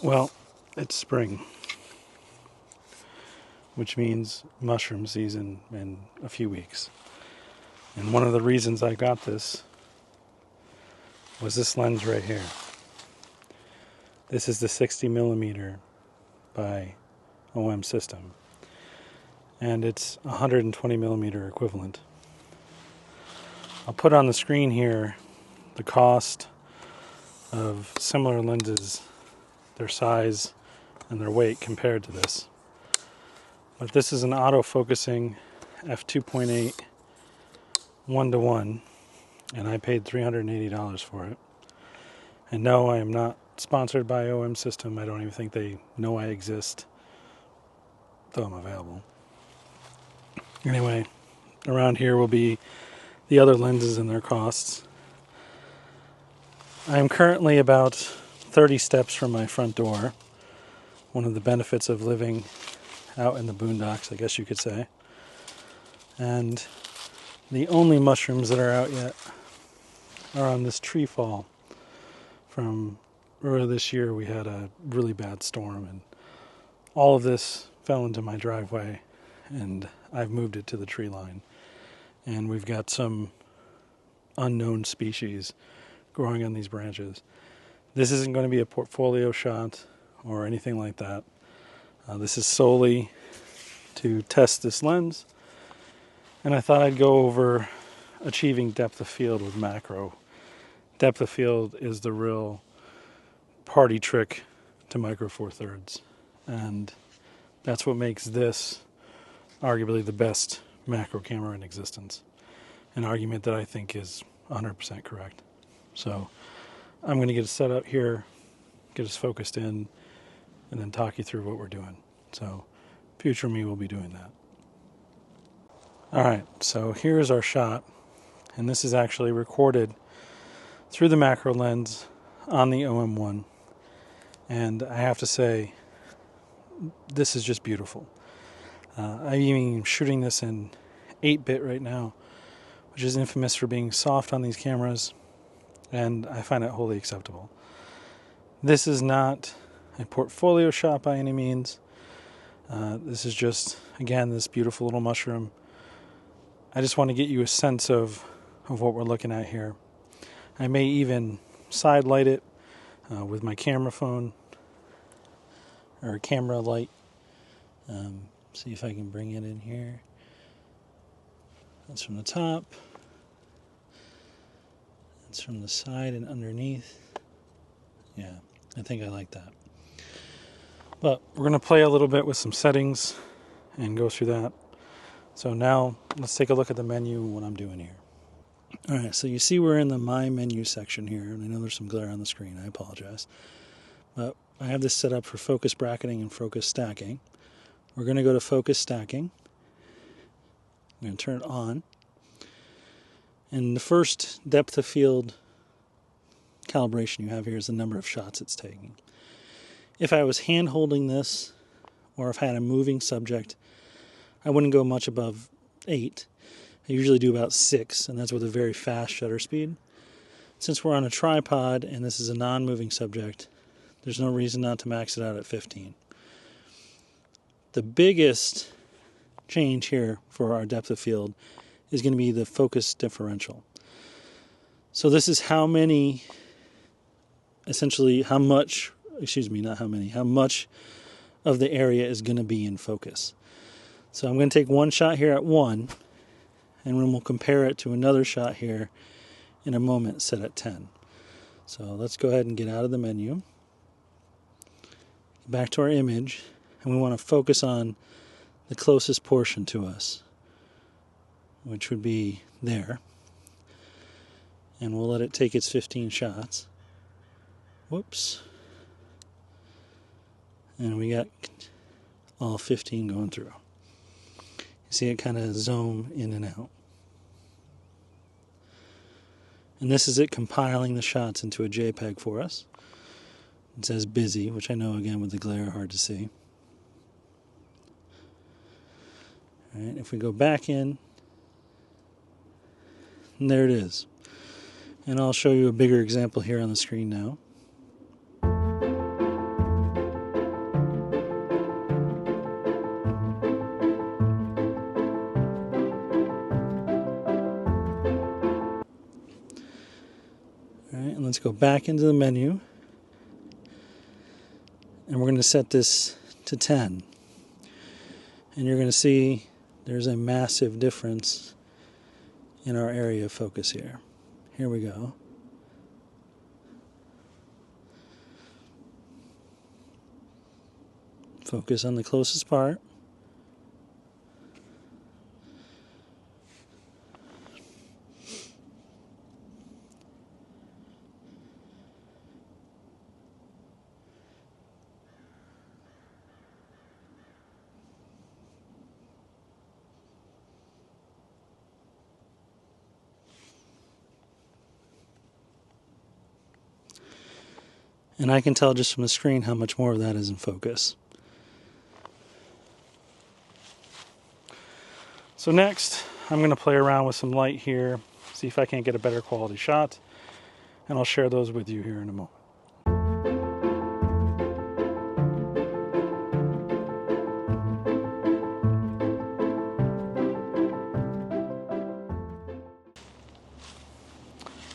Well, it's spring, which means mushroom season in a few weeks. And one of the reasons I got this was this lens right here. This is the 60 millimeter by OM system, and it's 120 millimeter equivalent. I'll put on the screen here the cost of similar lenses, their size and their weight compared to this. But this is an auto-focusing f2.8 1:1, and I paid $380 for it. And no, I am not sponsored by OM System. I don't even think they know I exist, though I'm available. Anyway, around here will be the other lenses and their costs. I am currently about 30 steps from my front door. One of the benefits of living out in the boondocks, I guess you could say. And the only mushrooms that are out yet are on this tree fall. From earlier this year, we had a really bad storm, and all of this fell into my driveway, and I've moved it to the tree line. And we've got some unknown species growing on these branches. This isn't going to be a portfolio shot or anything like that. This is solely to test this lens, and I thought I'd go over achieving depth of field with macro. Depth of field is the real party trick to micro four thirds, and that's what makes this arguably the best macro camera in existence. An argument that I think is 100% correct. So I'm going to get it set up here, get us focused in, and then talk you through what we're doing. So future me will be doing that. Alright, so here's our shot, and this is actually recorded through the macro lens on the OM-1, and I have to say, this is just beautiful. I'm even shooting this in 8-bit right now, which is infamous for being soft on these cameras, and I find it wholly acceptable. This is not a portfolio shot by any means. This is just, again, this beautiful little mushroom. I just want to get you a sense of what we're looking at here. I may even side light it with my camera phone, or a camera light. See if I can bring it in here. That's from the top. That's from the side and underneath. Yeah, I think I like that. But we're going to play a little bit with some settings and go through that. So now let's take a look at the menu and what I'm doing here. Alright, so you see we're in the My Menu section here, and I know there's some glare on the screen, I apologize. But I have this set up for focus bracketing and focus stacking. We're going to go to focus stacking. I'm going to turn it on. And the first depth of field calibration you have here is the number of shots it's taking. If I was hand holding this, or if I had a moving subject, I wouldn't go much above 8. I usually do about 6, and that's with a very fast shutter speed. Since we're on a tripod and this is a non-moving subject, there's no reason not to max it out at 15. The biggest change here for our depth of field is going to be the focus differential. So this is how many, essentially how much of the area is going to be in focus. So I'm going to take one shot here at 1, and then we'll compare it to another shot here in a moment set at 10. So let's go ahead and get out of the menu. Back to our image, and we want to focus on the closest portion to us, which would be there. And we'll let it take its 15 shots. Whoops. And we got all 15 going through. You see it kind of zoom in and out. And this is it compiling the shots into a JPEG for us. It says busy, which I know, again, with the glare, hard to see. All right, if we go back in, and there it is. And I'll show you a bigger example here on the screen now. let's go back into the menu, and we're going to set this to 10. And you're going to see there's a massive difference in our area of focus here. Here we go. Focus on the closest part. And I can tell just from the screen how much more of that is in focus. So next, I'm going to play around with some light here, see if I can't get a better quality shot, and I'll share those with you here in a moment.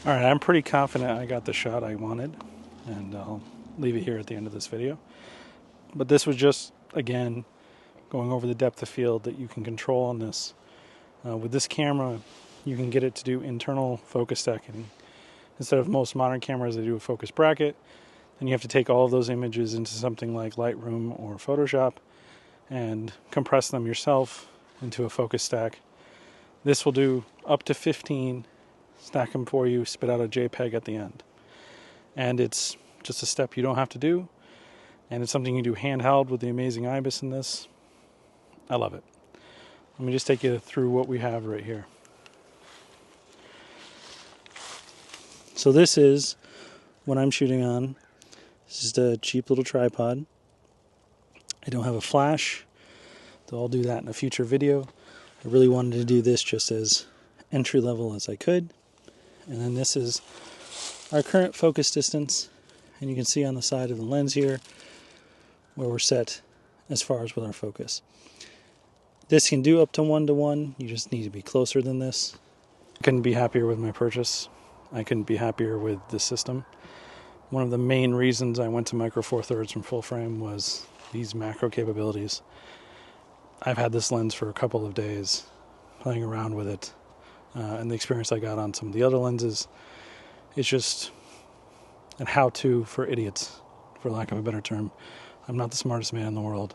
Alright, I'm pretty confident I got the shot I wanted, and I'll leave it here at the end of this video. But this was just, again, going over the depth of field that you can control on this. With this camera, you can get it to do internal focus stacking. Instead of most modern cameras, they do a focus bracket. Then you have to take all of those images into something like Lightroom or Photoshop and compress them yourself into a focus stack. This will do up to 15, stack them for you, spit out a JPEG at the end. And it's just a step you don't have to do, and it's something you do handheld with the amazing IBIS in this. I love it. Let me just take you through what we have right here. So this is what I'm shooting on. This is a cheap little tripod. I don't have a flash, so I'll do that in a future video. I really wanted to do this just as entry level as I could. And then this is our current focus distance, and you can see on the side of the lens here where we're set as far as with our focus. This can do up to 1:1, you just need to be closer than this. I couldn't be happier with my purchase. I couldn't be happier with this system. One of the main reasons I went to Micro Four Thirds from full frame was these macro capabilities. I've had this lens for a couple of days, playing around with it, and the experience I got on some of the other lenses, it's just a how-to for idiots, for lack of a better term. I'm not the smartest man in the world,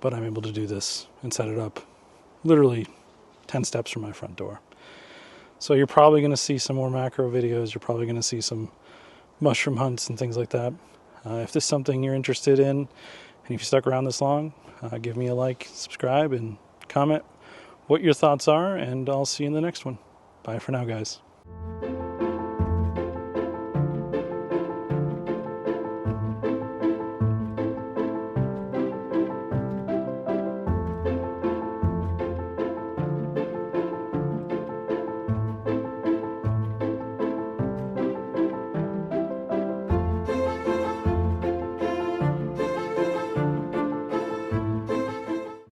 but I'm able to do this and set it up literally 10 steps from my front door. So you're probably going to see some more macro videos. You're probably going to see some mushroom hunts and things like that. If this is something you're interested in, and if you stuck around this long, give me a like, subscribe, and comment what your thoughts are, and I'll see you in the next one. Bye for now, guys.